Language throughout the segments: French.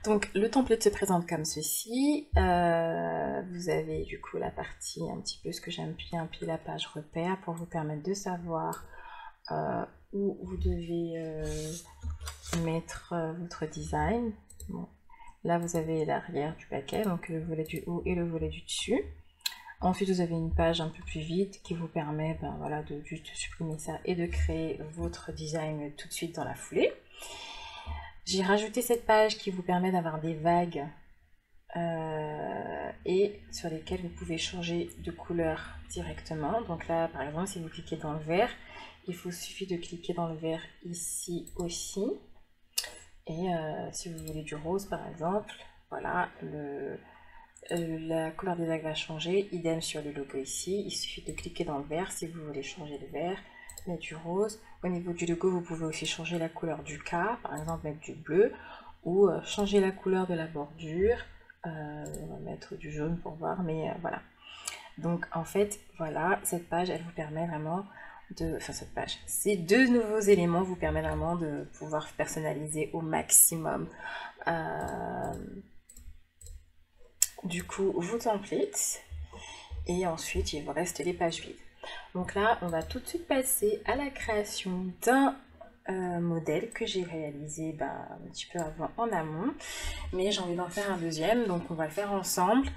Donc le template se présente comme ceci. Vous avez du coup la partie un petit peu ce que j'aime bien, puis la page repère pour vous permettre de savoir où vous devez mettre votre design. Bon. Là vous avez l'arrière du paquet, donc le volet du haut et le volet du dessus. Ensuite vous avez une page un peu plus vide qui vous permet voilà, de juste supprimer ça et de créer votre design tout de suite dans la foulée. J'ai rajouté cette page qui vous permet d'avoir des vagues et sur lesquelles vous pouvez changer de couleur directement. Donc là, par exemple, si vous cliquez dans le vert, il suffit de cliquer dans le vert ici aussi. Et si vous voulez du rose, par exemple, voilà, la couleur des vagues va changer. Idem sur le logo ici, il suffit de cliquer dans le vert si vous voulez changer le vert. Mettre du rose. Au niveau du logo, vous pouvez aussi changer la couleur du K, par exemple mettre du bleu, ou changer la couleur de la bordure. On va mettre du jaune pour voir, mais voilà. Donc en fait, voilà, cette page, elle vous permet vraiment de... Enfin, cette page, ces deux nouveaux éléments vous permettent vraiment de pouvoir personnaliser au maximum du coup vos templates. Et ensuite, il vous reste les pages vides. Donc là, on va tout de suite passer à la création d'un modèle que j'ai réalisé un petit peu avant en amont. Mais j'ai envie d'en faire un deuxième, donc on va le faire ensemble.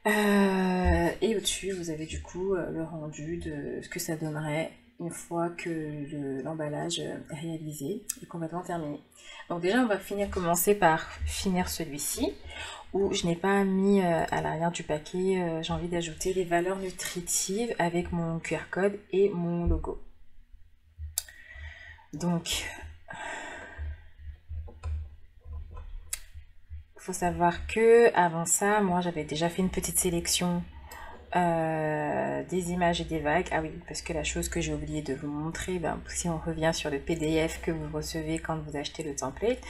Et au-dessus, vous avez du coup le rendu de ce que ça donnerait une fois que l'emballage est réalisé et complètement terminé. Donc déjà, on va commencer par finir celui-ci, où je n'ai pas mis à l'arrière du paquet, j'ai envie d'ajouter les valeurs nutritives avec mon QR code et mon logo. Donc, il faut savoir que avant ça, moi j'avais déjà fait une petite sélection des images et des vagues. Ah oui, parce que la chose que j'ai oublié de vous montrer, si on revient sur le PDF que vous recevez quand vous achetez le template,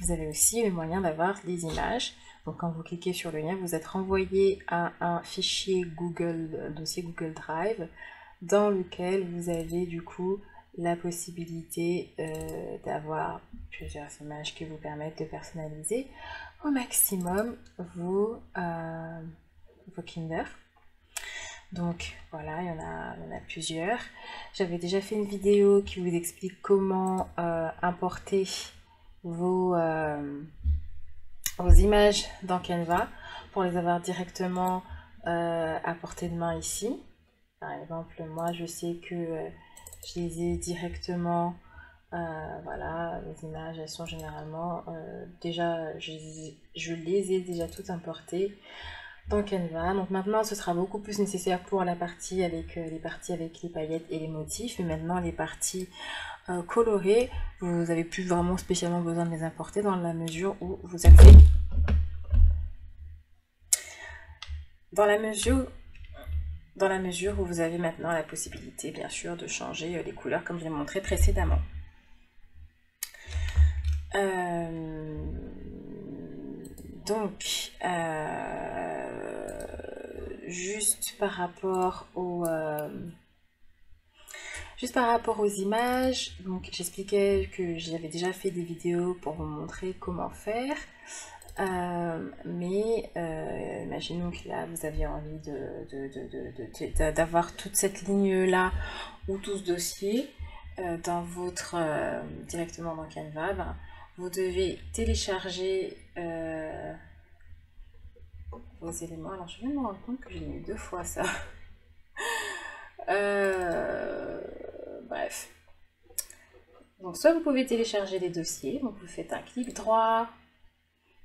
vous avez aussi le moyen d'avoir des images. Donc quand vous cliquez sur le lien, vous êtes renvoyé à un fichier Google, dossier Google Drive, dans lequel vous avez du coup la possibilité d'avoir plusieurs images qui vous permettent de personnaliser au maximum vos Kinder. Donc voilà, il y en a plusieurs. J'avais déjà fait une vidéo qui vous explique comment importer vos images dans Canva pour les avoir directement à portée de main ici. Par exemple, moi je sais que je les ai directement, voilà, les images elles sont généralement déjà, je les ai déjà toutes importées dans Canva. Donc maintenant ce sera beaucoup plus nécessaire pour la partie avec les parties avec les paillettes et les motifs, et maintenant les parties colorées, vous n'avez plus vraiment spécialement besoin de les importer dans la mesure où vous avez dans la mesure où vous avez maintenant la possibilité bien sûr de changer les couleurs comme je l'ai montré précédemment. Donc juste par rapport aux images, donc j'expliquais que j'avais déjà fait des vidéos pour vous montrer comment faire. Mais imaginons que là vous aviez envie d'avoir toute cette ligne là ou tout ce dossier dans votre directement dans Canva, vous devez télécharger vos éléments. Alors je viens de me rendre compte que j'ai mis 2 fois ça. Bref, donc soit vous pouvez télécharger les dossiers, donc vous faites un clic droit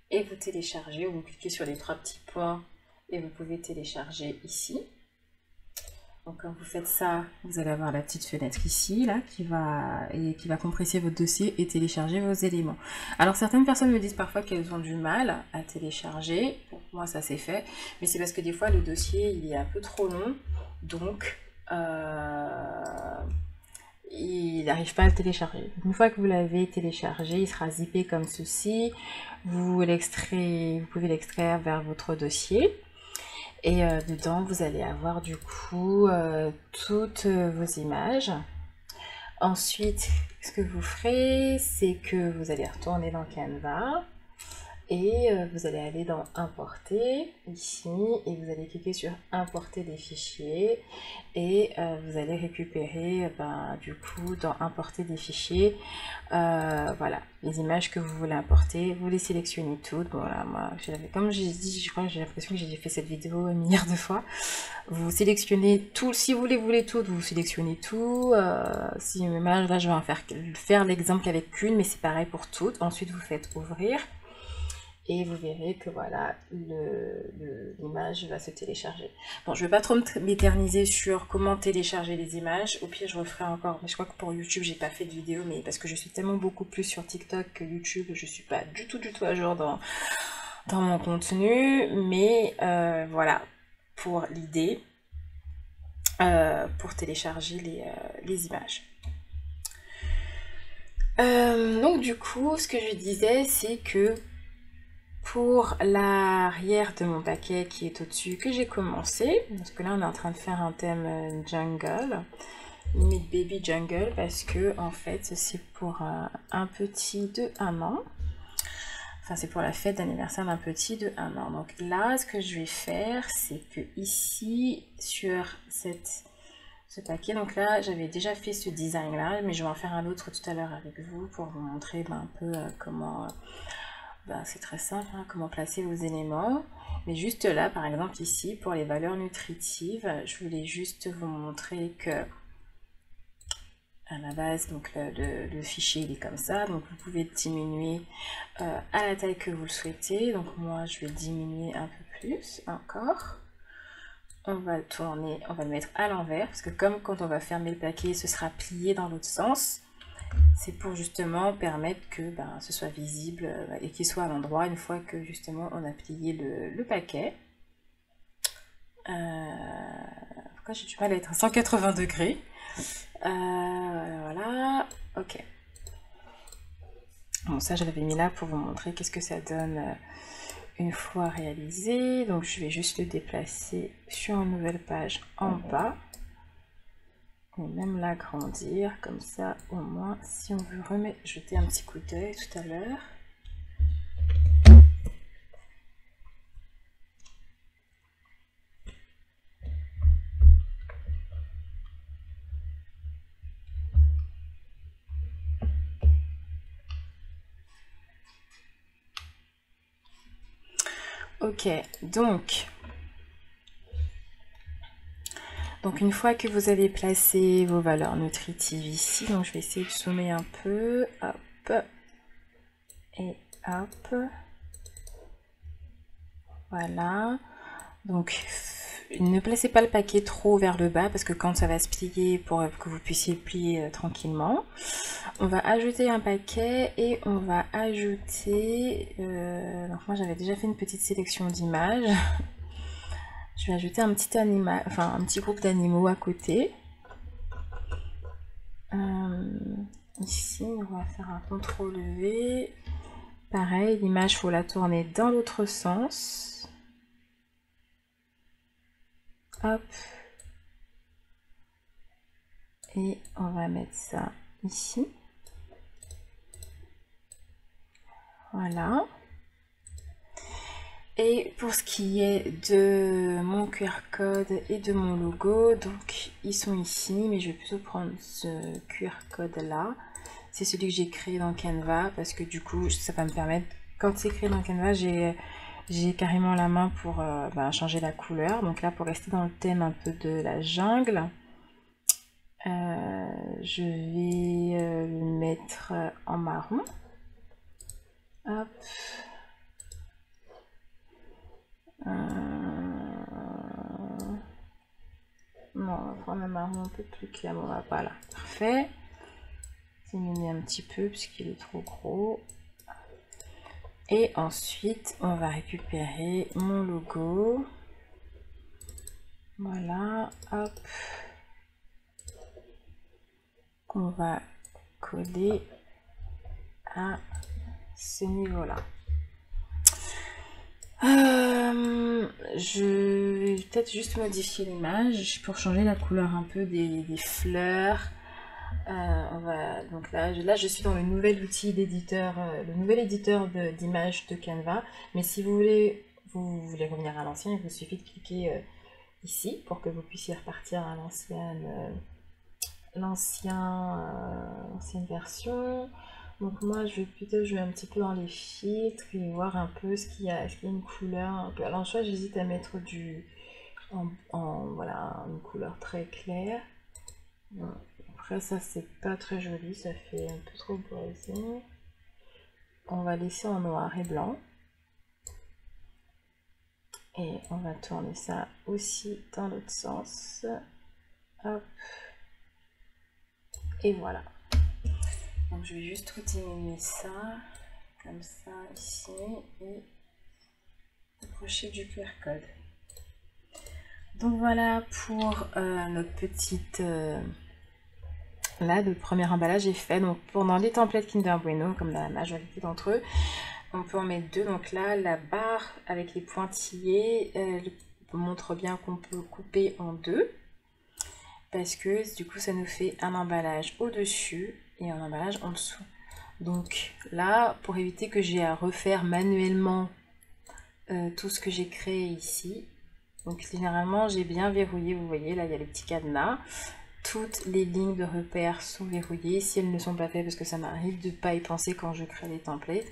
et vous téléchargez, ou vous cliquez sur les 3 petits points et vous pouvez télécharger ici. Donc quand vous faites ça, vous allez avoir la petite fenêtre ici là qui va compresser votre dossier et télécharger vos éléments. Alors certaines personnes me disent parfois qu'elles ont du mal à télécharger. Pour moi ça c'est fait, mais c'est parce que des fois le dossier il est un peu trop long, donc il n'arrive pas à le télécharger. Une fois que vous l'avez téléchargé, il sera zippé comme ceci. Vous pouvez l'extraire vers votre dossier. Et dedans, vous allez avoir du coup toutes vos images. Ensuite, ce que vous ferez, c'est que vous allez retourner dans Canva. Et vous allez aller dans importer ici et vous allez cliquer sur importer des fichiers et vous allez récupérer du coup dans importer des fichiers voilà les images que vous voulez importer. Vous les sélectionnez toutes. Bon là moi comme j'ai dit, je crois que j'ai l'impression que j'ai fait cette vidéo une milliard de fois. Vous sélectionnez tout, si vous les voulez toutes, vous sélectionnez tout. Si une image, là je vais en faire l'exemple avec une, mais c'est pareil pour toutes. Ensuite vous faites ouvrir. Et vous verrez que voilà, l'image va se télécharger. Bon, je ne vais pas trop m'éterniser sur comment télécharger les images. Au pire, je referai encore. Mais je crois que pour YouTube, j'ai pas fait de vidéo. Mais parce que je suis tellement beaucoup plus sur TikTok que YouTube, je suis pas du tout à jour dans mon contenu. Mais voilà, pour l'idée, pour télécharger les images. Donc du coup, ce que je disais, c'est que pour l'arrière de mon paquet qui est au-dessus, que j'ai commencé, parce que là on est en train de faire un thème jungle, limite baby jungle, parce que en fait c'est pour un petit de 1 an, enfin c'est pour la fête d'anniversaire d'un petit de 1 an. Donc là ce que je vais faire, c'est que ici sur ce paquet, donc là j'avais déjà fait ce design là, mais je vais en faire un autre tout à l'heure avec vous pour vous montrer un peu comment... c'est très simple, hein, comment placer vos éléments. Mais juste là, par exemple ici, pour les valeurs nutritives, je voulais juste vous montrer que à la base, donc le fichier il est comme ça. Donc vous pouvez diminuer à la taille que vous le souhaitez. Donc moi, je vais diminuer un peu plus encore. On va le tourner, on va le mettre à l'envers, parce que comme quand on va fermer le paquet, ce sera plié dans l'autre sens. C'est pour justement permettre que ce soit visible et qu'il soit à l'endroit une fois que justement on a plié le paquet. Pourquoi j'ai du mal à être à 180 degrés? Voilà, ok. Bon, ça je l'avais mis là pour vous montrer qu'est-ce que ça donne une fois réalisé. Donc je vais juste le déplacer sur une nouvelle page en bas. Et même l'agrandir, comme ça au moins si on veut jeter un petit coup d'œil tout à l'heure. Ok, donc une fois que vous avez placé vos valeurs nutritives ici, donc je vais essayer de zoomer un peu, hop, et hop, voilà. Donc ne placez pas le paquet trop vers le bas parce que quand ça va se plier, pour que vous puissiez plier tranquillement. On va ajouter un paquet et on va ajouter, donc moi j'avais déjà fait une petite sélection d'images. Je vais ajouter un petit animal, enfin un petit groupe d'animaux à côté. Ici, on va faire un CTRL-V. Pareil, l'image, il faut la tourner dans l'autre sens. Hop. Et on va mettre ça ici. Voilà. Et pour ce qui est de mon QR code et de mon logo, donc ils sont ici, mais je vais plutôt prendre ce QR code là. C'est celui que j'ai créé dans Canva parce que du coup ça va me permettre, quand c'est créé dans Canva, j'ai carrément la main pour changer la couleur. Donc là, pour rester dans le thème un peu de la jungle, je vais le mettre en marron. Hop. Non, on va prendre un marron un peu plus clair. Bon, voilà, parfait. Diminuer un petit peu puisqu'il est trop gros. Et ensuite, on va récupérer mon logo. Voilà, hop. On va coller à ce niveau-là. Je vais peut-être juste modifier l'image pour changer la couleur un peu des fleurs. Donc là, je suis dans le nouvel outil d'éditeur, le nouvel éditeur d'images de Canva. Mais si vous voulez revenir à l'ancien, il vous suffit de cliquer ici pour que vous puissiez repartir à l'ancienne version. Donc moi, je vais plutôt jouer un petit peu dans les filtres et voir un peu est-ce qu'il y a une couleur un peu. Alors soit j'hésite à mettre voilà, une couleur très claire. Bon. Après ça c'est pas très joli, ça fait un peu trop boisé. On va laisser en noir et blanc. Et on va tourner ça aussi dans l'autre sens. Hop. Et voilà. Donc je vais juste diminuer ça, comme ça ici, et approcher du QR code. Donc voilà pour notre petite... Là, le premier emballage est fait. Donc pendant les templates Kinder Bueno, comme la majorité d'entre eux, on peut en mettre deux. Donc là, la barre avec les pointillés montre bien qu'on peut couper en deux. Parce que du coup, ça nous fait un emballage au-dessus et un emballage en dessous. Donc là, pour éviter que j'ai à refaire manuellement tout ce que j'ai créé ici, donc généralement j'ai bien verrouillé, vous voyez là il y a les petits cadenas, toutes les lignes de repères sont verrouillées. Si elles ne sont pas faites, parce que ça m'arrive de ne pas y penser quand je crée les templates,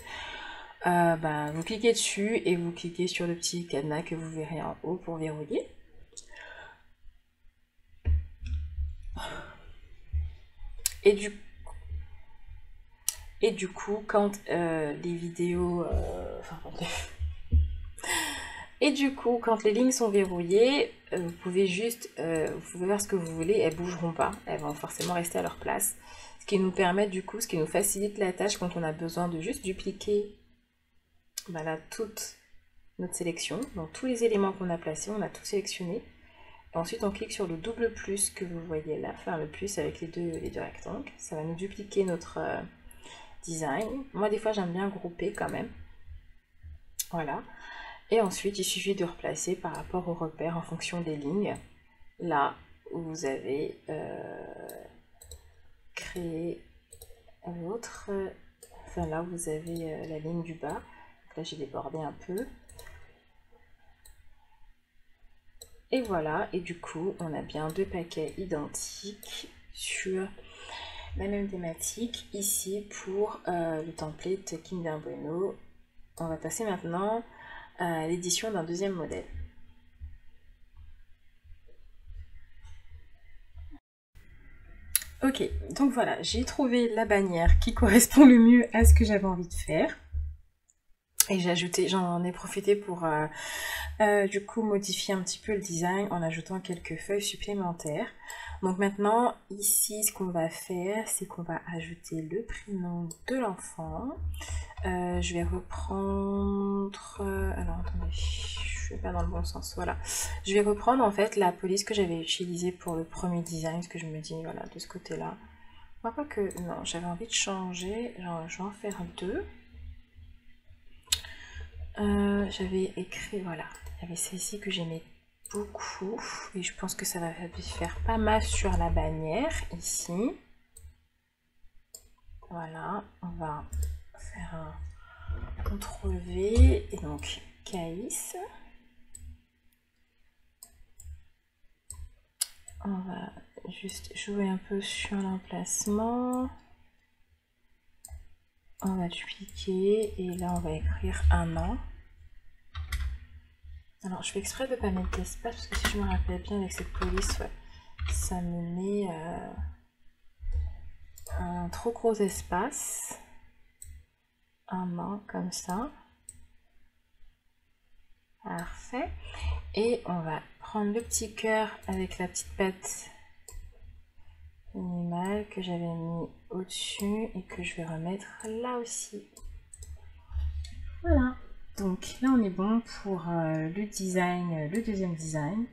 vous cliquez dessus et vous cliquez sur le petit cadenas que vous verrez en haut pour verrouiller. Et du coup, quand les vidéos... Et du coup, quand les lignes sont verrouillées, vous pouvez faire ce que vous voulez, elles ne bougeront pas, elles vont forcément rester à leur place. Ce qui nous permet du coup, ce qui nous facilite la tâche quand on a besoin de juste dupliquer toute notre sélection. Donc tous les éléments qu'on a placés, on a tout sélectionné. Et ensuite on clique sur le double plus que vous voyez là, enfin le plus avec les deux rectangles. Ça va nous dupliquer notre design. Moi des fois j'aime bien grouper quand même. Voilà. Et ensuite, il suffit de replacer par rapport aux repères en fonction des lignes. Là où vous avez créé votre... Enfin là où vous avez la ligne du bas. Donc là, j'ai débordé un peu. Et voilà. Et du coup, on a bien deux paquets identiques sur la même thématique. Ici, pour le template Kinder Bueno. On va passer maintenant à l'édition d'un deuxième modèle. Ok, donc voilà, j'ai trouvé la bannière qui correspond le mieux à ce que j'avais envie de faire. Et j'en ai profité pour du coup modifier un petit peu le design en ajoutant quelques feuilles supplémentaires. Donc maintenant, ici, ce qu'on va faire, c'est qu'on va ajouter le prénom de l'enfant. Je vais reprendre... alors attendez, je suis pas dans le bon sens, voilà. Je vais reprendre en fait la police que j'avais utilisée pour le premier design, parce que je me dis, voilà, de ce côté-là. Moi, pas que... Non, j'avais envie de changer, genre, je vais en faire deux. J'avais écrit, voilà, il y avait celle-ci que j'aimais beaucoup, et je pense que ça va faire pas mal sur la bannière, ici. Voilà, on va faire un CTRL V, et donc Caïs. On va juste jouer un peu sur l'emplacement. On va dupliquer, et là on va écrire un an. Alors je fais exprès de ne pas mettre d'espace, parce que si je me rappelle bien avec cette police, ouais, ça me met un trop gros espace. Un an comme ça. Parfait. Et on va prendre le petit cœur avec la petite patte animale que j'avais mis au-dessus et que je vais remettre là aussi. Voilà. Donc là on est bon pour le design, le deuxième design.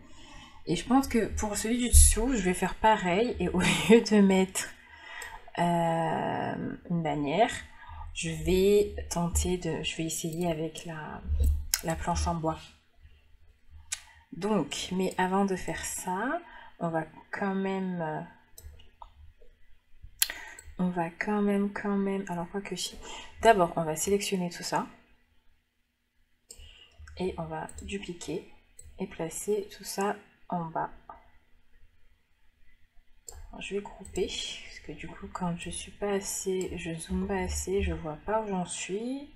Et je pense que pour celui du dessous, je vais faire pareil. Et au lieu de mettre une bannière, je vais essayer avec la planche en bois. Donc, mais avant de faire ça, on va quand même on va quand même, alors quoi que si. D'abord, on va sélectionner tout ça. Et on va dupliquer et placer tout ça en bas. Alors, je vais grouper, parce que du coup, quand je suis pas assez, je zoome pas assez, je vois pas où j'en suis.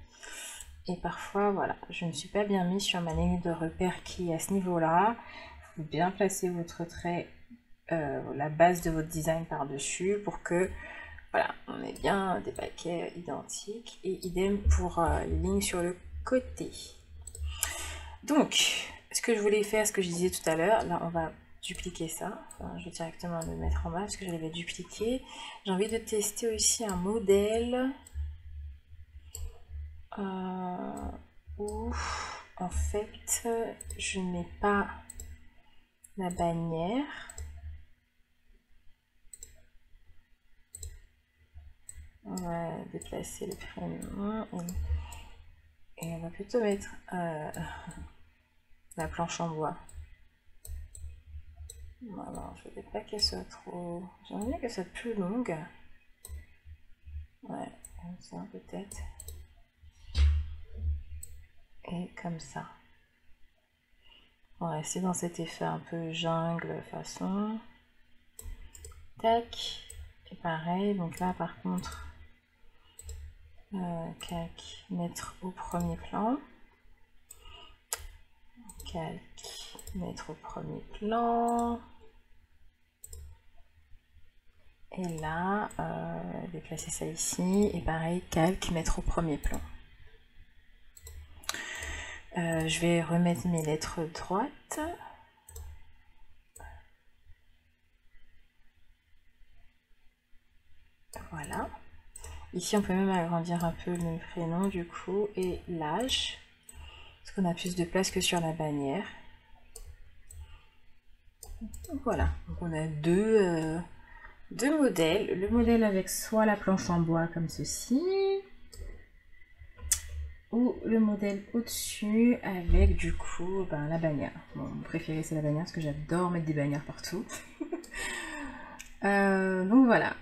Et parfois, voilà, je ne suis pas bien mis sur ma ligne de repère qui est à ce niveau-là. Il faut bien placer votre trait, la base de votre design par-dessus pour que, voilà, on ait bien des paquets identiques. Et idem pour les lignes sur le côté. Donc, ce que je voulais faire, ce que je disais tout à l'heure, là on va dupliquer ça. Enfin, je vais directement le mettre en bas parce que je l'avais dupliqué. J'ai envie de tester aussi un modèle où en fait je ne mets pas la bannière. On va déplacer le prénom et on va plutôt mettre la planche en bois. Non, je voulais pas qu'elle soit trop... J'aimerais bien qu'elle soit plus longue. Ouais, comme ça peut-être. Et comme ça. On va rester dans cet effet un peu jungle façon. Tac. Et pareil, donc là par contre, calque, mettre au premier plan. Calque, mettre au premier plan. Et là, déplacer ça ici. Et pareil, calque, mettre au premier plan. Je vais remettre mes lettres droites. Voilà. Ici, on peut même agrandir un peu le prénom du coup et l'âge. Parce qu'on a plus de place que sur la bannière. Voilà. Donc on a deux modèles. Le modèle avec soit la planche en bois comme ceci. Ou le modèle au-dessus avec du coup la bannière. Bon, mon préféré c'est la bannière parce que j'adore mettre des bannières partout. Donc voilà.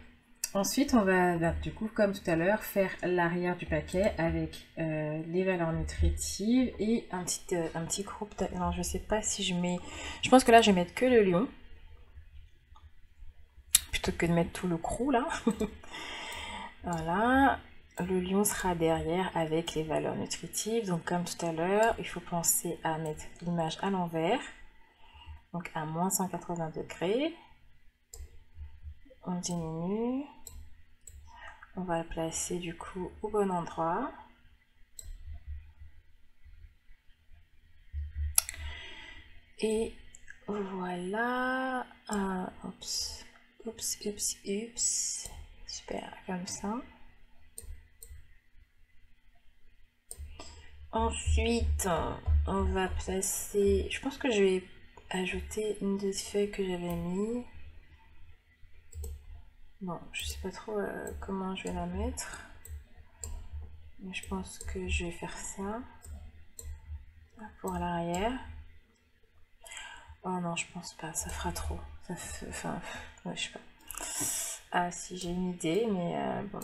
Ensuite on va du coup comme tout à l'heure faire l'arrière du paquet avec les valeurs nutritives et un petit groupe. Alors je sais pas si je mets... Je pense que là je vais mettre que le lion. Plutôt que de mettre tout le crew là. Voilà. Le lion sera derrière avec les valeurs nutritives. Donc comme tout à l'heure, il faut penser à mettre l'image à l'envers. Donc à moins 180 degrés. On diminue. On va le placer du coup au bon endroit. Et voilà. Oups. Super, comme ça. Ensuite, on va placer... Je pense que je vais ajouter une des feuilles que j'avais mis. Bon, je sais pas trop comment je vais la mettre. Mais je pense que je vais faire ça. Pour l'arrière. Oh non, je pense pas, ça fera trop. Ça fait... Enfin, ouais, je sais pas. Ah si, j'ai une idée, mais bon.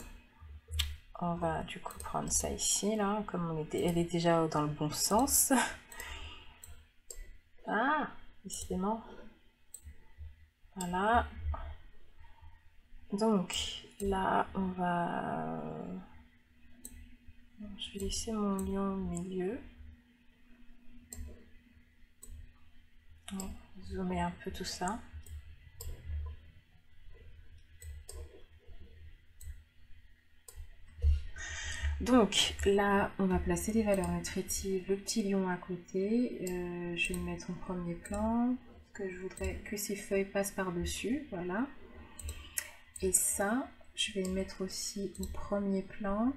On va du coup prendre ça ici, là, comme elle est déjà dans le bon sens. Ah, décidément. Voilà. Donc, là, on va... Je vais laisser mon lion au milieu. Zoomer un peu tout ça. Donc là, on va placer les valeurs nutritives, le petit lion à côté. Je vais le mettre en premier plan, parce que je voudrais que ces feuilles passent par-dessus, voilà. Et ça, je vais le mettre aussi au premier plan,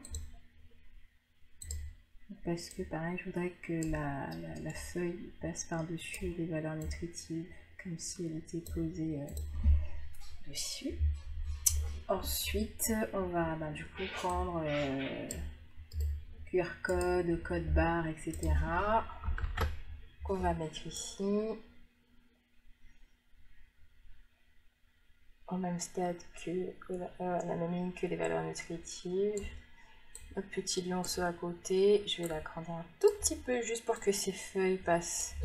parce que pareil, je voudrais que la feuille passe par-dessus les valeurs nutritives, comme si elle était posée dessus. Ensuite, on va du coup prendre... QR code, code barre, etc. qu'on va mettre ici. au même stade que la même ligne que les valeurs nutritives. Notre petit lionceau à côté, je vais l'agrandir un tout petit peu juste pour que ces feuilles passent.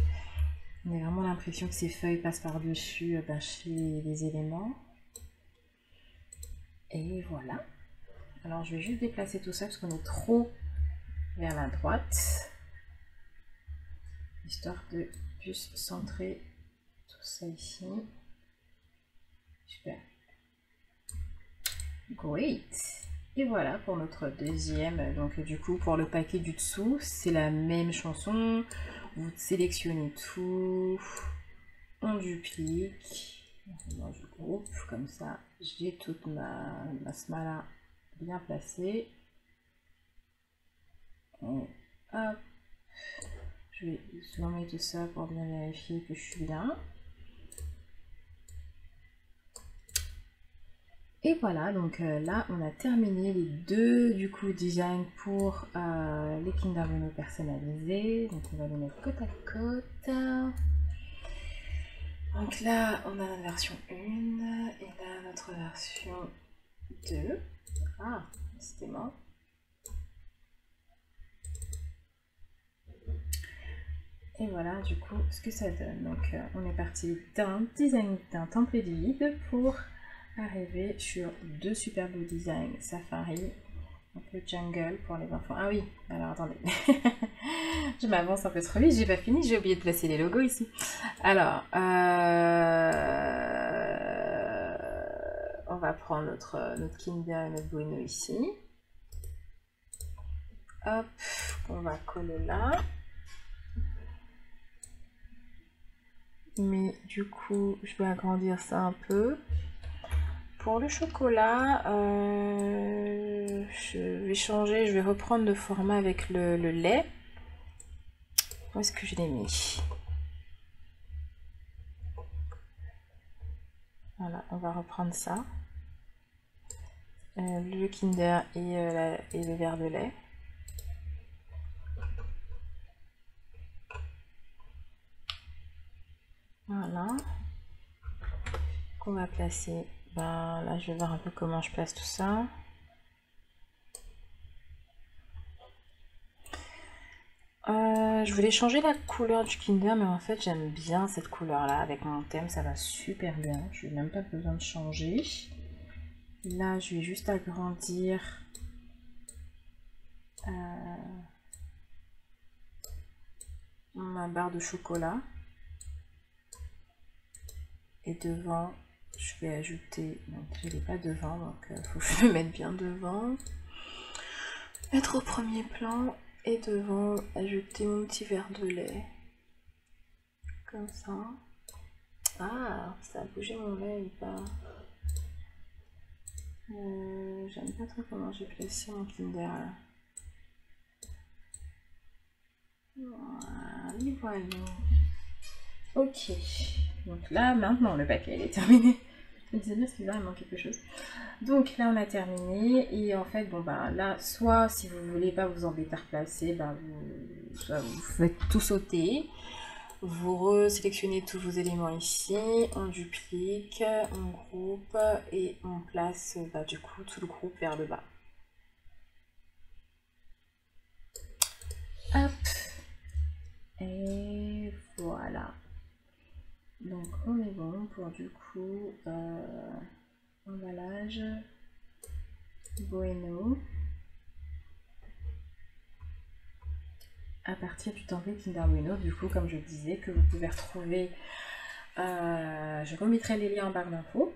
On a vraiment l'impression que ces feuilles passent par-dessus les éléments. Et voilà. Alors je vais juste déplacer tout ça parce qu'on est trop vers la droite. Histoire de plus centrer tout ça ici. Super. Great. Et voilà pour notre deuxième. Donc du coup pour le paquet du dessous, c'est la même chanson. Vous sélectionnez tout. On duplique. Moi je groupe comme ça. J'ai toute ma smala bien placée. Et hop. Je vais zoomer tout ça pour bien vérifier que je suis bien. Et voilà, donc là on a terminé les deux du coup designs pour les Kinder Bueno personnalisés. Donc on va les mettre côte à côte. Donc là on a la version 1 et là notre version 2. Ah, décidément. Et voilà du coup ce que ça donne. Donc on est parti d'un design d'un template vide pour arriver sur deux super beaux designs safari, un peu jungle pour les enfants. Ah oui, alors attendez, je m'avance un peu trop vite, j'ai pas fini, j'ai oublié de placer les logos ici. Alors, on va prendre notre Kinder et notre Bueno ici. Hop, on va coller là. Mais du coup, je vais agrandir ça un peu. Pour le chocolat, je vais changer, je vais reprendre le format avec le lait. Où est-ce que je l'ai mis? Voilà, on va reprendre ça. Le Kinder et le verre de lait. Voilà. Qu'on va placer. Ben, là, je vais voir un peu comment je place tout ça. Je voulais changer la couleur du Kinder, mais en fait, j'aime bien cette couleur-là. Avec mon thème, ça va super bien. Je n'ai même pas besoin de changer. Là, je vais juste agrandir ma barre de chocolat. Et devant, je vais ajouter, donc je l'ai pas devant, donc il faut que je le mette bien devant. Mettre au premier plan et devant, ajouter mon petit verre de lait. Comme ça. Ah, ça a bougé mon lait ou pas? J'aime pas trop comment j'ai placé mon Kinder là. Voilà. Ok. Donc là, maintenant, le paquet il est terminé. Je me disais bien, excusez-moi, il manque quelque chose. Donc là, on a terminé. Et en fait, bon, bah là, soit si vous voulez pas vous embêter à replacer, bah, vous faites tout sauter. Vous resélectionnez tous vos éléments ici. On duplique, on groupe et on place bah, du coup tout le groupe vers le bas. Hop. Et voilà. Donc on est bon pour du coup emballage Bueno à partir du template Kinder Bueno, du coup comme je disais que vous pouvez retrouver, je remettrai les liens en barre d'infos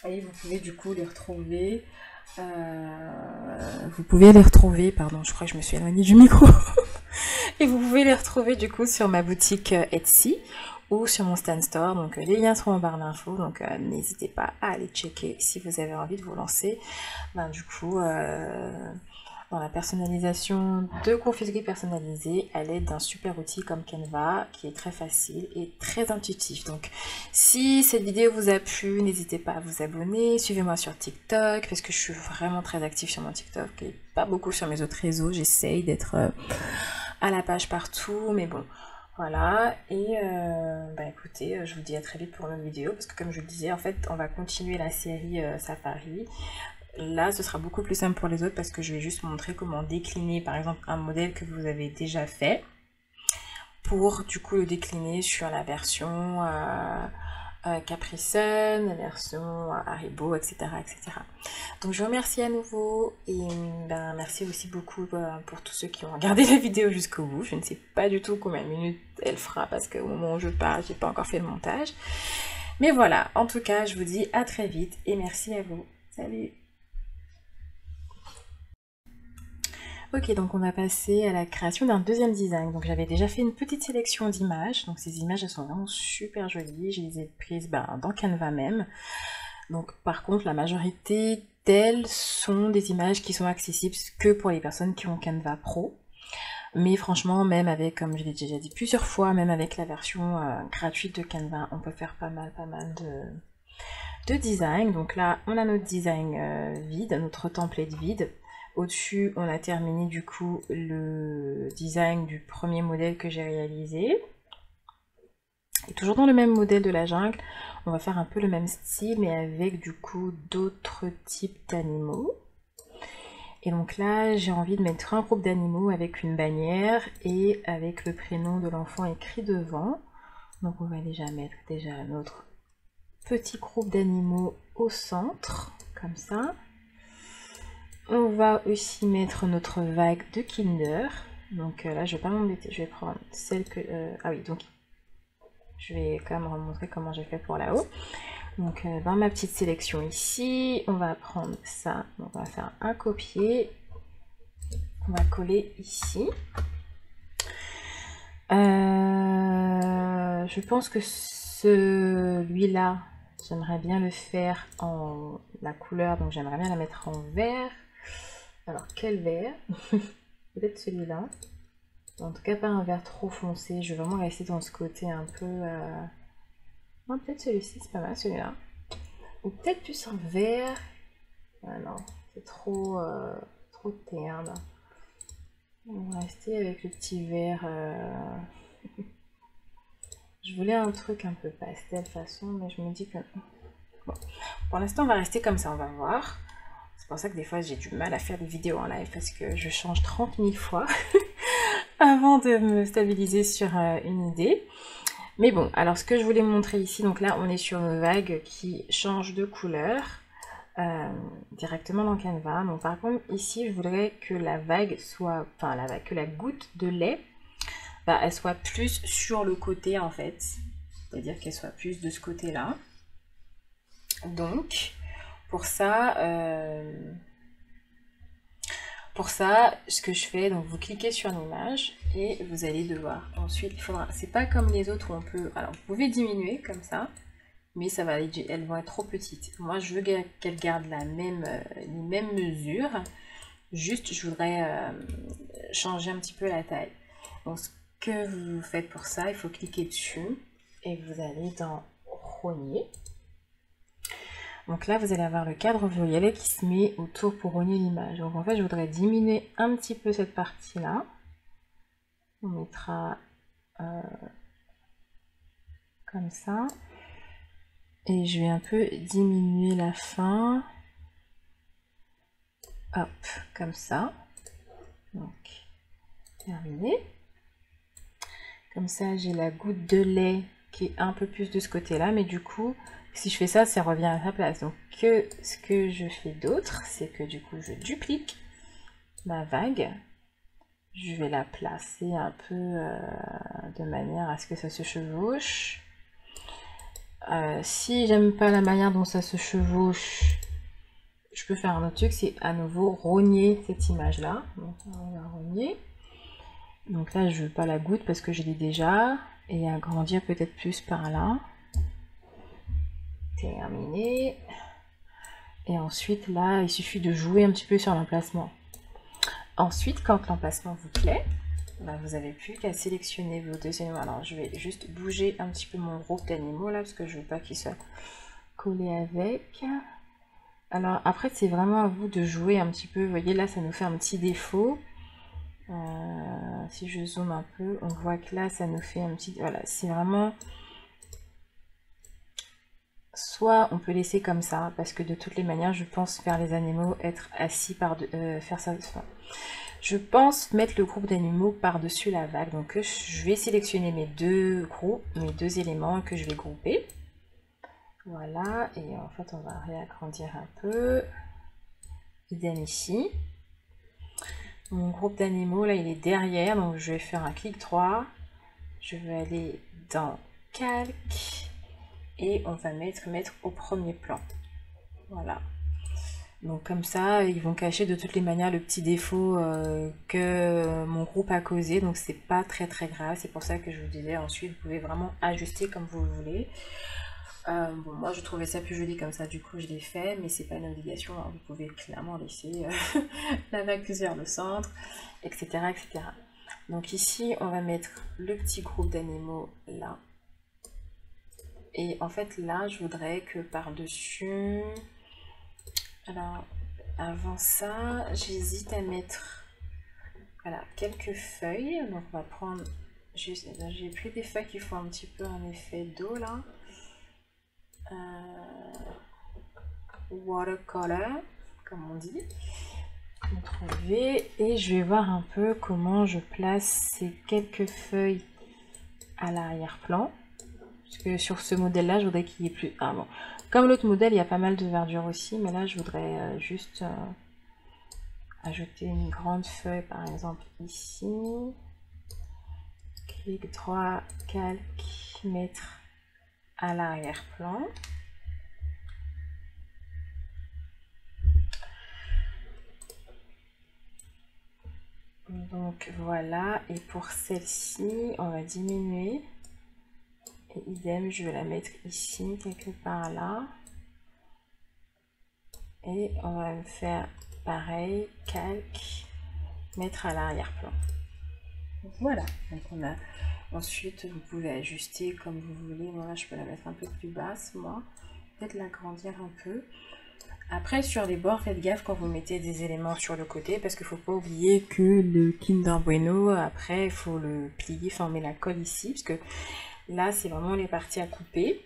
et vous pouvez du coup les retrouver, pardon, je crois que je me suis éloignée du micro et vous pouvez les retrouver du coup sur ma boutique Etsy ou sur mon Stan Store, donc les liens seront en barre d'infos, donc n'hésitez pas à aller checker si vous avez envie de vous lancer du coup dans la personnalisation de confiserie personnalisée à l'aide d'un super outil comme Canva qui est très facile et très intuitif. Donc si cette vidéo vous a plu, n'hésitez pas à vous abonner, suivez-moi sur TikTok parce que je suis vraiment très active sur mon TikTok et pas beaucoup sur mes autres réseaux, j'essaye d'être à la page partout, mais bon, Voilà, et bah écoutez, je vous dis à très vite pour une autre vidéo, parce que comme je le disais, en fait, on va continuer la série Safari. Là, ce sera beaucoup plus simple pour les autres, parce que je vais juste montrer comment décliner, par exemple, un modèle que vous avez déjà fait, pour du coup le décliner sur la version Capri Sun, la version Haribo, etc., etc. Donc je vous remercie à nouveau et ben, merci aussi beaucoup pour tous ceux qui ont regardé la vidéo jusqu'au bout. Je ne sais pas du tout combien de minutes elle fera parce qu'au moment où je parle, j'ai pas encore fait le montage. Mais voilà, en tout cas, je vous dis à très vite et merci à vous. Salut! Ok, donc on va passer à la création d'un deuxième design. Donc j'avais déjà fait une petite sélection d'images. Donc ces images, elles sont vraiment super jolies. Je les ai prises dans Canva même. Donc par contre, la majorité d'elles sont des images qui sont accessibles que pour les personnes qui ont Canva Pro. Mais franchement, même avec, comme je l'ai déjà dit plusieurs fois, même avec la version gratuite de Canva, on peut faire pas mal de design. Donc là, on a notre design vide, notre template vide. Au-dessus, on a terminé du coup le design du premier modèle que j'ai réalisé. Et toujours dans le même modèle de la jungle, on va faire un peu le même style, mais avec du coup d'autres types d'animaux. Et donc là, j'ai envie de mettre un groupe d'animaux avec une bannière et avec le prénom de l'enfant écrit devant. Donc on va déjà mettre notre petit groupe d'animaux au centre, comme ça. On va aussi mettre notre vague de Kinder. Donc là, je vais pas m'embêter, je vais prendre celle que... ah oui, donc je vais quand même remontrer comment j'ai fait pour là-haut. Donc dans ma petite sélection ici, on va prendre ça. Donc on va faire un copier. On va coller ici. Je pense que celui-là, j'aimerais bien le faire en la couleur, donc j'aimerais bien la mettre en vert. Alors quel vert? Peut-être celui-là. En tout cas pas un vert trop foncé, je vais vraiment rester dans ce côté un peu... Non, peut-être celui-ci, c'est pas mal celui-là. Ou peut-être plus un vert. Ah non, c'est trop terne. On va rester avec le petit vert. Je voulais un truc un peu pastel façon, mais je me dis que... Bon, pour l'instant, on va rester comme ça, on va voir. C'est pour ça que des fois, j'ai du mal à faire des vidéos en live parce que je change 30 000 fois avant de me stabiliser sur une idée. Mais bon, alors ce que je voulais montrer ici, donc là, on est sur une vague qui change de couleur directement dans Canva. Donc par contre, ici, je voudrais que la vague soit... Enfin, que la goutte de lait, elle soit plus sur le côté en fait. C'est-à-dire qu'elle soit plus de ce côté-là. Donc, pour ça, ce que je fais, donc vous cliquez sur l'image et vous allez devoir ensuite, il faudra, c'est pas comme les autres où on peut, alors vous pouvez diminuer comme ça, mais ça va, elles vont être trop petites. Moi, je veux qu'elles gardent les mêmes mesures, juste je voudrais changer un petit peu la taille. Donc, ce que vous faites pour ça, il faut cliquer dessus et vous allez dans Rogner. Donc là, vous allez avoir le cadre violet qui se met autour pour rogner l'image. Donc en fait, je voudrais diminuer un petit peu cette partie-là. On mettra comme ça. Et je vais un peu diminuer la fin. Hop, comme ça. Donc, terminé. Comme ça, j'ai la goutte de lait qui est un peu plus de ce côté-là. Mais du coup... Si je fais ça, ça revient à sa place. Donc, ce que je fais d'autre, c'est que du coup, je duplique ma vague. Je vais la placer un peu de manière à ce que ça se chevauche. Si j'aime pas la manière dont ça se chevauche, je peux faire un autre truc, c'est à nouveau rogner cette image-là. Donc, on va rogner. Donc là, je veux pas la goutte parce que je l'ai déjà. Et agrandir peut-être plus par là. Terminé. Et ensuite, là, il suffit de jouer un petit peu sur l'emplacement. Ensuite, quand l'emplacement vous plaît, vous n'avez plus qu'à sélectionner vos deux animaux. Alors, je vais juste bouger un petit peu mon groupe d'animaux là, parce que je ne veux pas qu'ils soient collés avec. Alors, après, c'est vraiment à vous de jouer un petit peu. Vous voyez, là, ça nous fait un petit défaut. si je zoome un peu, on voit que là, ça nous fait un petit... Voilà, c'est vraiment... Soit on peut laisser comme ça, parce que de toutes les manières, je pense faire les animaux être assis faire ça... Enfin, je pense mettre le groupe d'animaux par-dessus la vague. Donc je vais sélectionner mes deux groupes, mes deux éléments que je vais grouper. Voilà, et en fait on va réagrandir un peu. Idem ici. Mon groupe d'animaux, là il est derrière, donc je vais faire un clic droit. Je vais aller dans calque et on va mettre au premier plan. Voilà. Donc comme ça, ils vont cacher de toutes les manières le petit défaut que mon groupe a causé. Donc c'est pas très grave. C'est pour ça que je vous disais ensuite, vous pouvez vraiment ajuster comme vous le voulez. Bon, moi je trouvais ça plus joli comme ça, du coup je l'ai fait, mais c'est pas une obligation. Hein. Vous pouvez clairement laisser la vague plus vers le centre, etc., etc. Donc ici, on va mettre le petit groupe d'animaux là. Et en fait là, je voudrais que par-dessus... Alors, avant ça, j'hésite à mettre voilà, quelques feuilles. Donc, on va prendre... J'ai pris des feuilles qui font un petit peu un effet d'eau, là. Watercolor, comme on dit. CTRL V. Et je vais voir un peu comment je place ces quelques feuilles à l'arrière-plan. Parce que sur ce modèle-là, je voudrais qu'il y ait plus... Ah bon. Comme l'autre modèle, il y a pas mal de verdure aussi, mais là, je voudrais juste ajouter une grande feuille, par exemple, ici. Clic droit, calque, mettre à l'arrière-plan. Donc, voilà. Et pour celle-ci, on va diminuer. Et idem, je vais la mettre ici, quelque part là. Et on va faire pareil, calque, mettre à l'arrière-plan. Voilà, donc on a... Ensuite, vous pouvez ajuster comme vous voulez. Moi, là, je peux la mettre un peu plus basse, moi. Peut-être l'agrandir un peu. Après, sur les bords, faites gaffe quand vous mettez des éléments sur le côté, parce qu'il ne faut pas oublier que le Kinder Bueno, après, il faut le plier, enfin, on met la colle ici, parce que là, c'est vraiment les parties à couper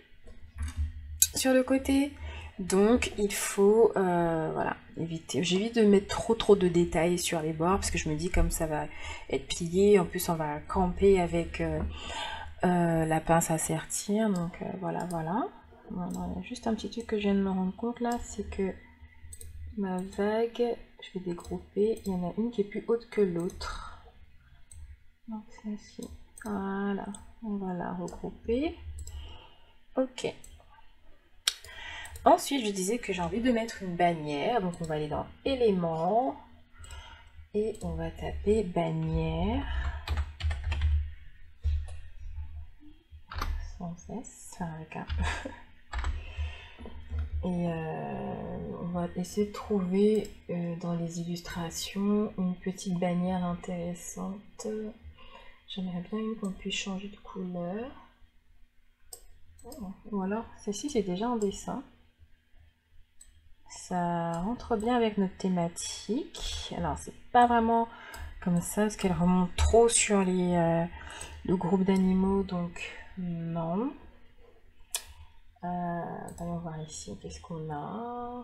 sur le côté. Donc il faut voilà, éviter. J'évite de mettre trop de détails sur les bords parce que je me dis comme ça va être plié. En plus on va camper avec la pince à sertir. Donc voilà. Voilà, il y a juste un petit truc que je viens de me rendre compte là, c'est que ma vague, je vais dégrouper. Il y en a une qui est plus haute que l'autre. Donc celle-ci. Voilà, on va la regrouper. Ok. Ensuite, je disais que j'ai envie de mettre une bannière. Donc, on va aller dans éléments. Et on va taper bannière. Sans S. Enfin, avec un... Et on va essayer de trouver dans les illustrations une petite bannière intéressante. J'aimerais bien une qu'on puisse changer de couleur. Ou alors, celle-ci, c'est déjà en dessin. Ça rentre bien avec notre thématique. Alors, c'est pas vraiment comme ça, parce qu'elle remonte trop sur le groupe d'animaux, donc non. Allons voir ici, qu'est-ce qu'on a.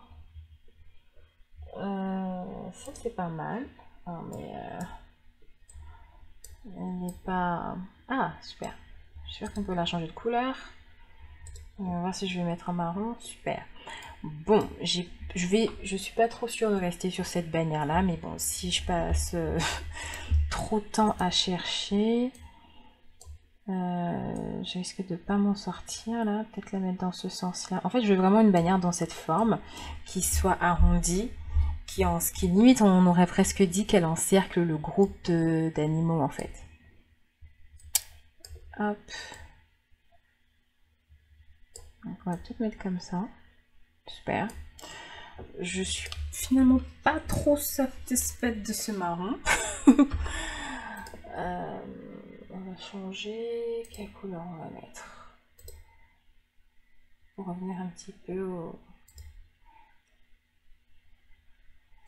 Ça, c'est pas mal. Oh, mais elle n'est pas... Ah, super. Je suis sûre qu'on peut la changer de couleur. On va voir si je vais mettre en marron. Super. Bon, je suis pas trop sûre de rester sur cette bannière là, mais bon, si je passe trop de temps à chercher, je risque de pas m'en sortir là. Peut-être la mettre dans ce sens là. En fait, je veux vraiment une bannière dans cette forme qui soit arrondie, qui limite, on aurait presque dit qu'elle encercle le groupe d'animaux en fait. Hop. Donc, on va peut-être mettre comme ça. Super. Je suis finalement pas trop satisfaite de ce marron. On va changer. Quelle couleur on va mettre? Pour revenir un petit peu au...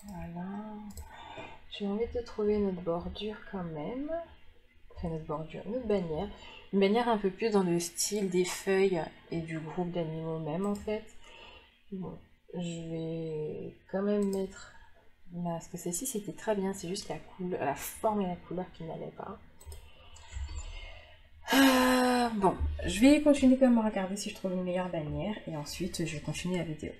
Voilà. J'ai envie de trouver notre bordure quand même. fait notre bordure, notre bannière. Une bannière un peu plus dans le style des feuilles et du groupe d'animaux même en fait. Bon, je vais quand même mettre là, parce que celle-ci c'était très bien, c'est juste la couleur, la forme et la couleur qui n'allaient pas. Bon, je vais continuer quand même à regarder si je trouve une meilleure bannière et ensuite je vais continuer la vidéo.